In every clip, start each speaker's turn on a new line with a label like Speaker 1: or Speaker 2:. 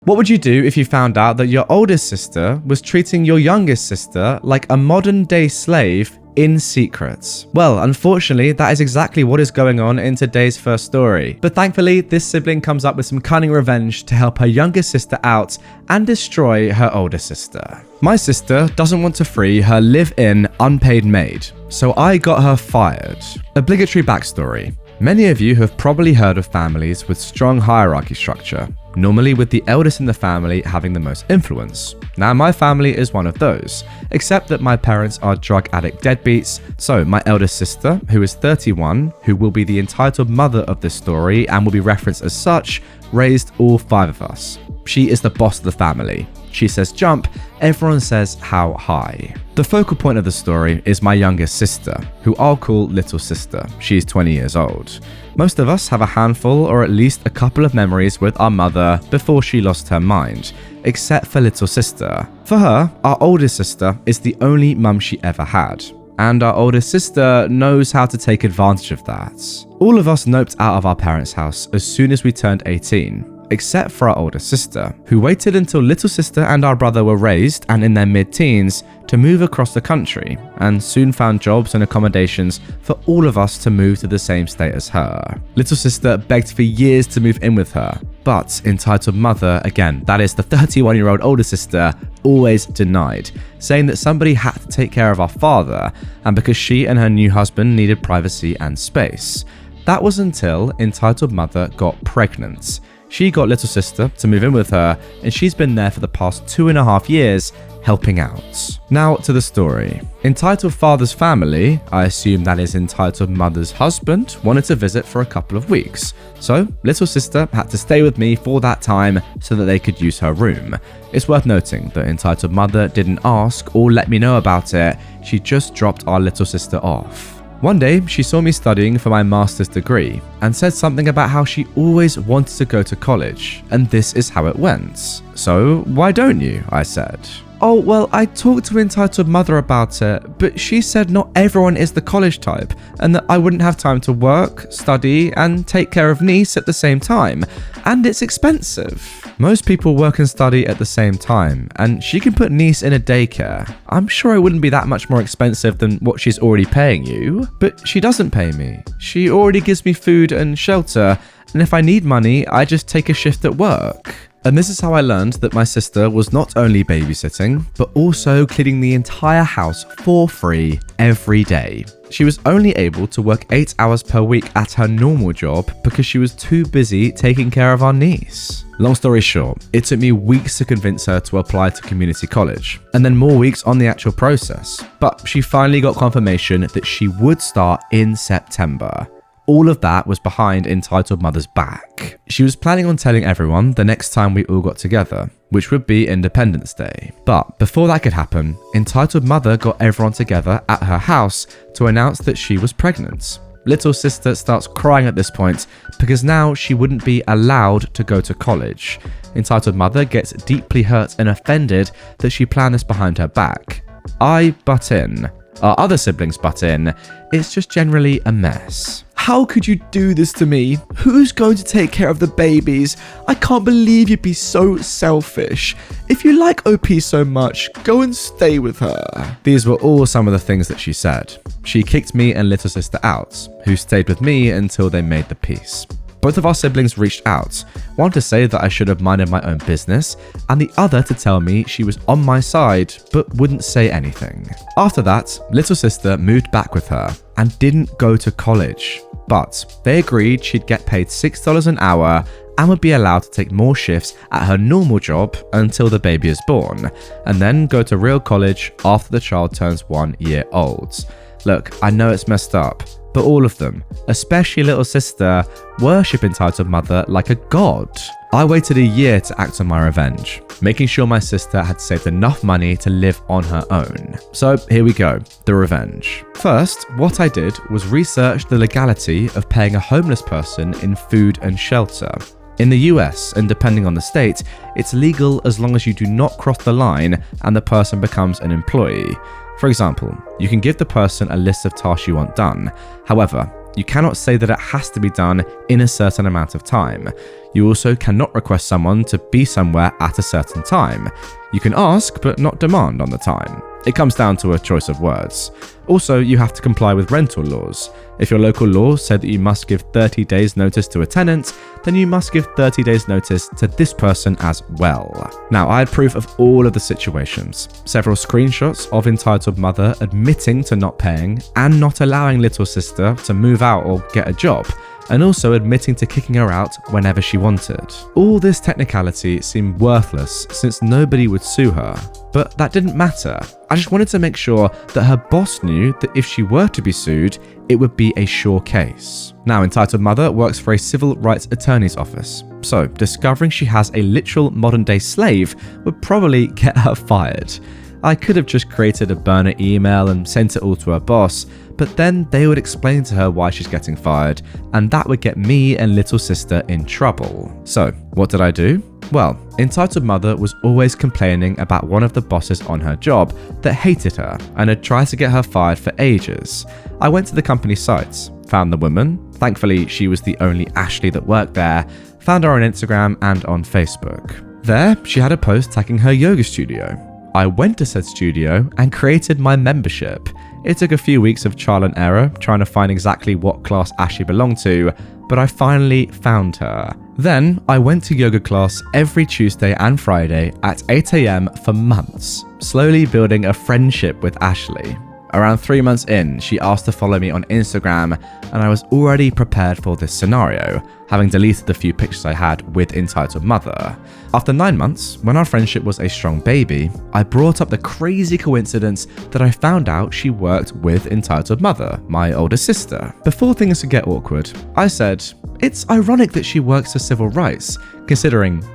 Speaker 1: What would you do if you found out that your oldest sister was treating your youngest sister like a modern-day slave in secret? Well, unfortunately, that is exactly what is going on in today's first story. But thankfully, this sibling comes up with some cunning revenge to help her younger sister out and destroy her older sister. My sister doesn't want to free her live-in unpaid maid, so I got her fired. Obligatory backstory. Many of you have probably heard of families with strong hierarchy structure, normally with the eldest in the family having the most influence. Now, my family is one of those, except that my parents are drug addict deadbeats, so my eldest sister, who is 31, who will be the entitled mother of this story and will be referenced as such, raised all 5 of us. She is the boss of the family. She says jump, everyone says how high. The focal point of the story is my youngest sister, who I'll call little sister. She's 20 years old. Most of us have a handful or at least a couple of memories with our mother before she lost her mind, except for little sister. For her, our oldest sister is the only mum she ever had. And our oldest sister knows how to take advantage of that. All of us noped out of our parents' house as soon as we turned 18. Except for our older sister, who waited until little sister and our brother were raised and in their mid-teens to move across the country, and soon found jobs and accommodations for all of us to move to the same state as her. Little sister begged for years to move in with her, but entitled mother, again, that is the 31-year-old older sister, always denied, saying that somebody had to take care of our father, and because she and her new husband needed privacy and space. That was until entitled mother got pregnant. She got little sister to move in with her, and she's been there for the past 2.5 years, helping out. Now to the story. Entitled father's family, I assume that is entitled mother's husband, wanted to visit for a couple of weeks. So little sister had to stay with me for that time so that they could use her room. It's worth noting that entitled mother didn't ask or let me know about it, she just dropped our little sister off. One day, she saw me studying for my master's degree and said something about how she always wanted to go to college, and this is how it went. So, why don't you? I said. Oh, well, I talked to entitled mother about it, but she said not everyone is the college type, and that I wouldn't have time to work, study, and take care of niece at the same time, and it's expensive. Most people work and study at the same time, and she can put niece in a daycare. I'm sure it wouldn't be that much more expensive than what she's already paying you, but she doesn't pay me. She already gives me food and shelter, and if I need money, I just take a shift at work. And this is how I learned that my sister was not only babysitting, but also cleaning the entire house for free every day. She was only able to work 8 hours per week at her normal job because she was too busy taking care of our niece. Long story short, it took me weeks to convince her to apply to community college, and then more weeks on the actual process. But she finally got confirmation that she would start in September. All of that was behind entitled mother's back. She was planning on telling everyone the next time we all got together, which would be Independence Day. But before that could happen, entitled mother got everyone together at her house to announce that she was pregnant. Little sister starts crying at this point because now she wouldn't be allowed to go to college. Entitled mother gets deeply hurt and offended that she planned this behind her back. I butt in. Our other siblings butt in. It's just generally a mess. How could you do this to me? Who's going to take care of the babies? I can't believe you'd be so selfish. If you like OP so much, go and stay with her. These were all some of the things that she said. She kicked me and little sister out, who stayed with me until they made the peace. Both of our siblings reached out, one to say that I should have minded my own business, and the other to tell me she was on my side, but wouldn't say anything. After that, little sister moved back with her and didn't go to college, but they agreed she'd get paid $6 an hour and would be allowed to take more shifts at her normal job until the baby is born, and then go to real college after the child turns 1 year old. Look, I know it's messed up, but all of them, especially little sister, worship entitled mother like a god. I waited a year to act on my revenge, making sure my sister had saved enough money to live on her own. So here we go, the revenge. First, what I did was research the legality of paying a homeless person in food and shelter. In the US, and depending on the state, it's legal as long as you do not cross the line and the person becomes an employee. For example, you can give the person a list of tasks you want done. However, You cannot say that it has to be done in a certain amount of time. You also cannot request someone to be somewhere at a certain time. You can ask, but not demand on the time. It comes down to a choice of words. Also, you have to comply with rental laws. If your local laws say that you must give 30 days notice to a tenant, then you must give 30 days notice to this person as well. Now, I had proof of all of the situations. Several screenshots of entitled mother admitting to not paying and not allowing little sister to move out or get a job, and also admitting to kicking her out whenever she wanted. All this technicality seemed worthless since nobody would sue her, but that didn't matter. I just wanted to make sure that her boss knew that if she were to be sued, it would be a sure case. Now, entitled mother works for a civil rights attorney's office, so discovering she has a literal modern-day slave would probably get her fired. I could have just created a burner email and sent it all to her boss, but then they would explain to her why she's getting fired, and that would get me and little sister in trouble. So, what did I do? Well, entitled mother was always complaining about one of the bosses on her job that hated her and had tried to get her fired for ages. I went to the company sites, found the woman. Thankfully, she was the only Ashley that worked there. Found her on Instagram and on Facebook. There, she had a post tagging her yoga studio. I went to said studio and created my membership. It took a few weeks of trial and error trying to find exactly what class Ashley belonged to, but I finally found her. Then I went to yoga class every Tuesday and Friday at 8 AM for months, slowly building a friendship with Ashley. Around 3 months in, she asked to follow me on Instagram, and I was already prepared for this scenario, having deleted the few pictures I had with entitled mother. After 9 months, when our friendship was a strong baby, I brought up the crazy coincidence that I found out she worked with entitled mother, my older sister. Before things could get awkward, I said, "It's ironic that she works for civil rights, considering,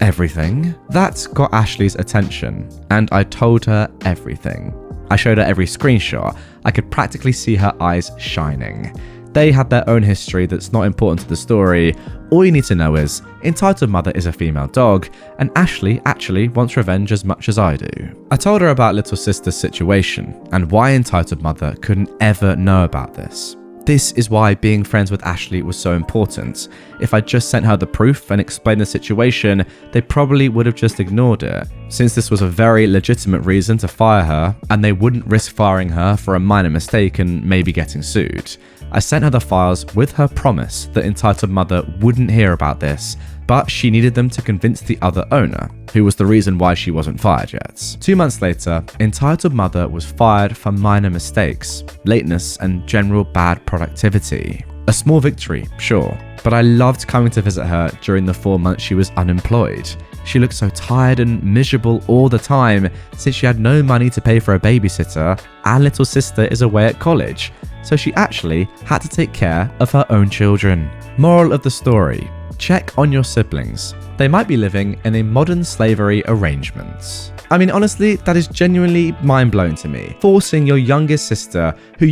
Speaker 1: everything." That got Ashley's attention, and I told her everything. I showed her every screenshot. I could practically see her eyes shining. They had their own history that's not important to the story. All you need to know is, entitled mother is a female dog, and Ashley actually wants revenge as much as I do. I told her about little sister's situation, and why entitled mother couldn't ever know about this. This is why being friends with Ashley was so important. If I just sent her the proof and explained the situation, they probably would have just ignored it, since this was a very legitimate reason to fire her, and they wouldn't risk firing her for a minor mistake and maybe getting sued. I sent her the files with her promise that entitled mother wouldn't hear about this, but she needed them to convince the other owner, who was the reason why she wasn't fired yet. 2 months later, entitled mother was fired for minor mistakes, lateness, and general bad productivity. A small victory, sure, but I loved coming to visit her during the 4 months she was unemployed. She looked so tired and miserable all the time since she had no money to pay for a babysitter and little sister is away at college, so she actually had to take care of her own children. Moral of the story: check on your siblings. They might be living in a modern slavery arrangement. I mean, honestly, that is genuinely mind-blowing to me. Forcing your youngest sister, who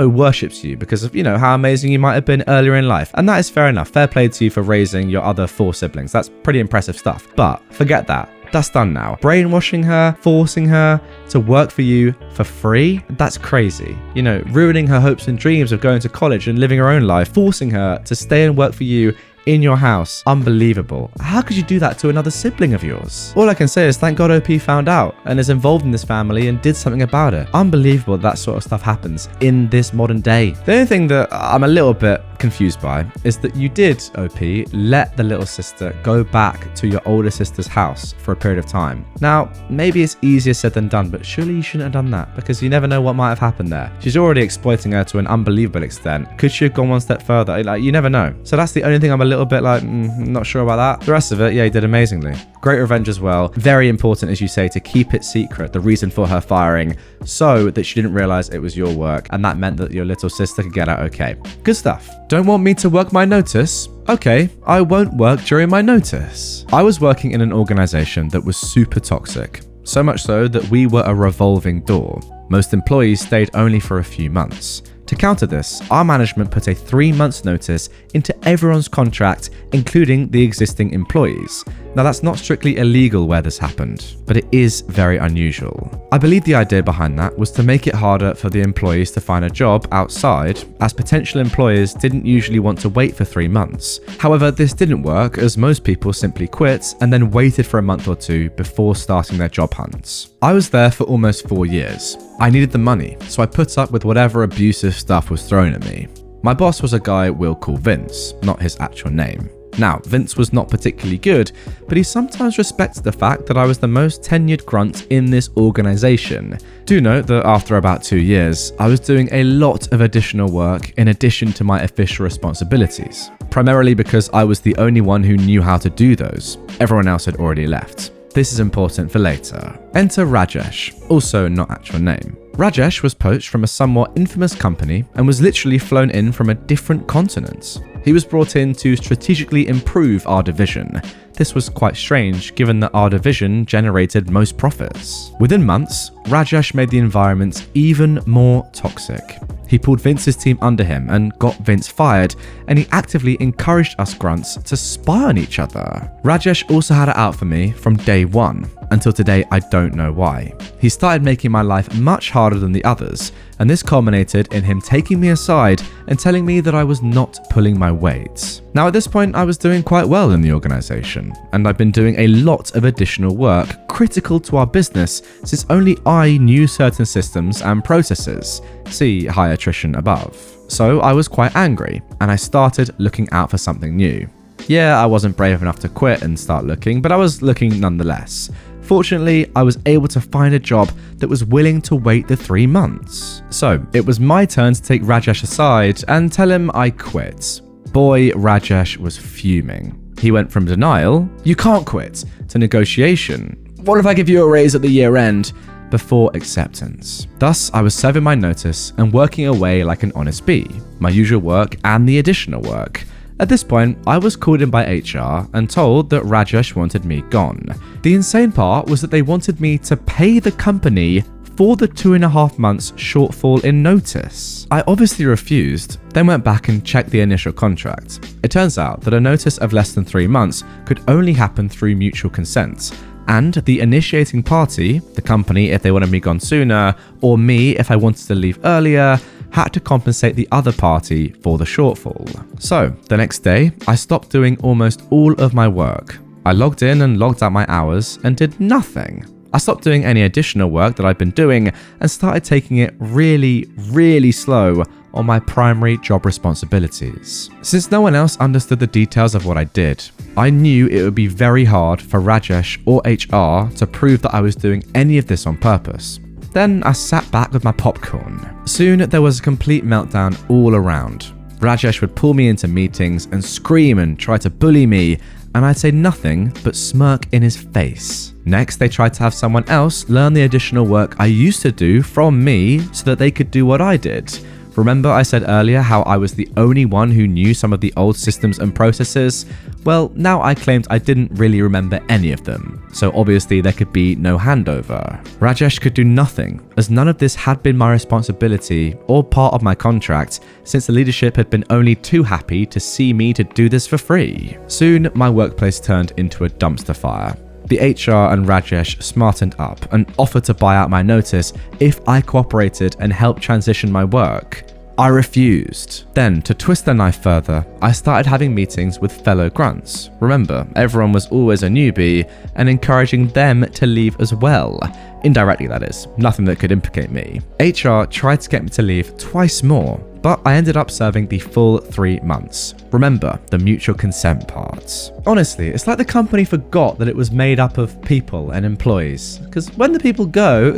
Speaker 1: worships you because of, how amazing you might have been earlier in life. And that is fair enough. Fair play to you for raising your other 4 siblings. That's pretty impressive stuff. But forget that. That's done now. Brainwashing her, forcing her to work for you for free, that's crazy. Ruining her hopes and dreams of going to college and living her own life, forcing her to stay and work for you in your house. Unbelievable. How could you do that to another sibling of yours? All I can say is thank God OP found out and is involved in this family and did something about it. Unbelievable that sort of stuff happens in this modern day. The only thing that I'm a little bit confused by is that you did, OP, let the little sister go back to your older sister's house for a period of time. Now, maybe it's easier said than done, but surely you shouldn't have done that because you never know what might have happened there. She's already exploiting her to an unbelievable extent. Could she have gone one step further? You never know. So that's the only thing I'm a little bit not sure about that. The rest of it, yeah, he did amazingly. Great revenge as well. Very important, as you say, to keep it secret, the reason for her firing, so that she didn't realize it was your work, and that meant that your little sister could get out okay. Good stuff. Don't want me to work my notice? Okay, I won't work during my notice. I was working in an organization that was super toxic, so much so that we were a revolving door. Most employees stayed only for a few months. To counter this, our management put a 3 months notice into everyone's contract, including the existing employees. Now, that's not strictly illegal where this happened, but it is very unusual. I believe the idea behind that was to make it harder for the employees to find a job outside, as potential employers didn't usually want to wait for 3 months. However, this didn't work, as most people simply quit and then waited for a month or two before starting their job hunts. I was there for almost 4 years. I needed the money, so I put up with whatever abusive stuff was thrown at me. My boss was a guy we'll call Vince, not his actual name. Now, Vince was not particularly good, but he sometimes respected the fact that I was the most tenured grunt in this organization. Do note that after about 2 years, I was doing a lot of additional work in addition to my official responsibilities, primarily because I was the only one who knew how to do those. Everyone else had already left. This is important for later. Enter Rajesh, also not actual name. Rajesh was poached from a somewhat infamous company and was literally flown in from a different continent. He was brought in to strategically improve our division. This was quite strange given that our division generated most profits. Within months, Rajesh made the environment even more toxic. He pulled Vince's team under him and got Vince fired, and he actively encouraged us grunts to spy on each other. Rajesh also had it out for me from day one. Until today, I don't know why. He started making my life much harder than the others, and this culminated in him taking me aside and telling me that I was not pulling my weight. Now at this point, I was doing quite well in the organization, and I've been doing a lot of additional work critical to our business since only I knew certain systems and processes. See high attrition above. So I was quite angry, and I started looking out for something new. Yeah, I wasn't brave enough to quit and start looking, but I was looking nonetheless. Fortunately, I was able to find a job that was willing to wait the 3 months. So it was my turn to take Rajesh aside and tell him I quit. Boy, Rajesh was fuming. He went from denial, "You can't quit," to negotiation, "What if I give you a raise at the year end?" before acceptance. Thus, I was serving my notice and working away like an honest bee, my usual work and the additional work. At this point, I was called in by HR and told that Rajesh wanted me gone. The insane part was that they wanted me to pay the company for the 2.5 months shortfall in notice. I obviously refused, then went back and checked the initial contract. It turns out that a notice of less than 3 months could only happen through mutual consent, and the initiating party, the company if they wanted me gone sooner, or me if I wanted to leave earlier, had to compensate the other party for the shortfall. So, the next day, I stopped doing almost all of my work. I logged in and logged out my hours and did nothing. I stopped doing any additional work that I'd been doing and started taking it really slow on my primary job responsibilities. Since no one else understood the details of what I did, I knew it would be very hard for Rajesh or HR to prove that I was doing any of this on purpose. Then I sat back with my popcorn. Soon there was a complete meltdown all around. Rajesh would pull me into meetings and scream and try to bully me, and I'd say nothing but smirk in his face. Next, they tried to have someone else learn the additional work I used to do from me so that they could do what I did. Remember I said earlier how I was the only one who knew some of the old systems and processes? Well, now I claimed I didn't really remember any of them, so obviously there could be no handover. Rajesh could do nothing, as none of this had been my responsibility or part of my contract, since the leadership had been only too happy to see me to do this for free. Soon, my workplace turned into a dumpster fire. The HR and Rajesh smartened up and offered to buy out my notice if I cooperated and helped transition my work. I refused. Then, to twist the knife further, I started having meetings with fellow grunts. Remember, everyone was always a newbie, and encouraging them to leave as well. Indirectly, that is. Nothing that could implicate me. HR tried to get me to leave twice more, but I ended up serving the full 3 months. Remember, the mutual consent parts. Honestly, it's like the company forgot that it was made up of people and employees. Because when the people go,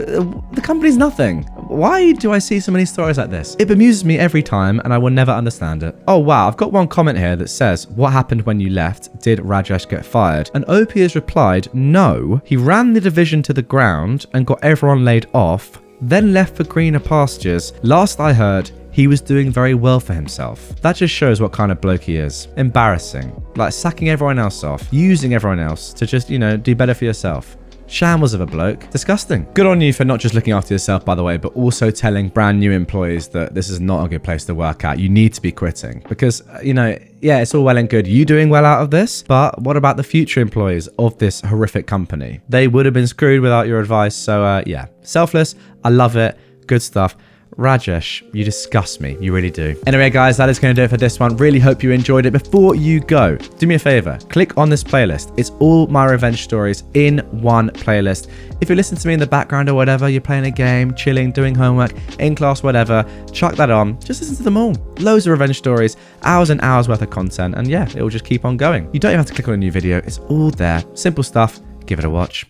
Speaker 1: the company's nothing. Why do I see so many stories like this? It bemuses me every time and I will never understand it. Oh wow, I've got one comment here that says, "What happened when you left? Did Rajesh get fired?" And OP has replied, no, he ran the division to the ground and got everyone laid off, then left for greener pastures. Last I heard, he was doing very well for himself. That just shows what kind of bloke he is. Embarrassing. Like sacking everyone else off, using everyone else to just, do better for yourself. Shambles of a bloke. Disgusting. Good on you for not just looking after yourself, by the way, but also telling brand new employees that this is not a good place to work at. You need to be quitting because, you know, yeah, it's all well and good you doing well out of this, but what about the future employees of this horrific company? They would have been screwed without your advice. So yeah, selfless. I love it. Good stuff. Rajesh, you disgust me. You really do. Anyway, guys, that is going to do it for this one. Really hope you enjoyed it. Before you go, do me a favor. Click on this playlist. It's all my revenge stories in one playlist. If you listen to me in the background or whatever, you're playing a game, chilling, doing homework, in class, whatever, chuck that on. Just listen to them all. Loads of revenge stories, hours and hours worth of content. And yeah, it will just keep on going. You don't even have to click on a new video. It's all there. Simple stuff. Give it a watch.